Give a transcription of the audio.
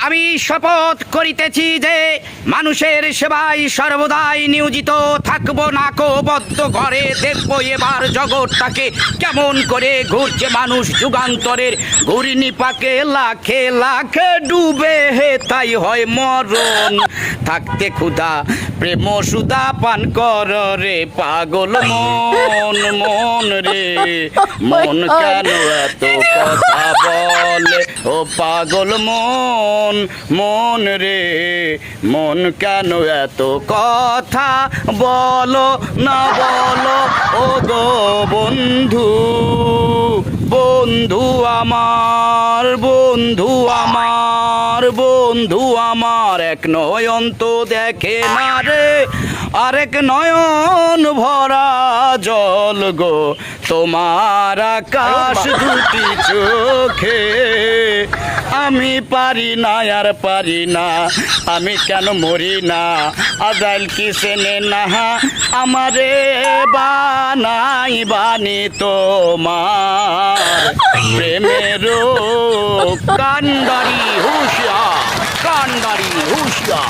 আমি শপথ করিতেছি যে মানুষের সেবায় সর্বদাই নিয়োজিত থাকবো। নাকবদ্ধ ঘরে দেখবো এবার জগৎটাকে কেমন করে ঘুরছে মানুষ যুগান্তরের ঘূর্ণিপাকে লাখে লাখে ডুবে হে তাই হয় মরণ। থাকতে ক্ষুধা প্রেম সুধা পান কর রে পাগল মন, মন রে মন কেন এত কথা বলে ও পাগল মন, মন রে মন কেন এত কথা বলো না বলো ও গো বন্ধু, বন্ধু আমার, বন্ধু আমার, বন্ধু আমার। এক নয়ন তো দেখে না রে আরেক নয়ন ভরা জল গো তোমার আকাশ দুটি চোখে। আমি পারি না আর পারি না, আমি কেন মরি না আজাইল কি সেনে না আমারে বানাই বানি তোমার প্রেমেরও কান্ডারি হুশিয়া, কান্ডারি হুশিয়া।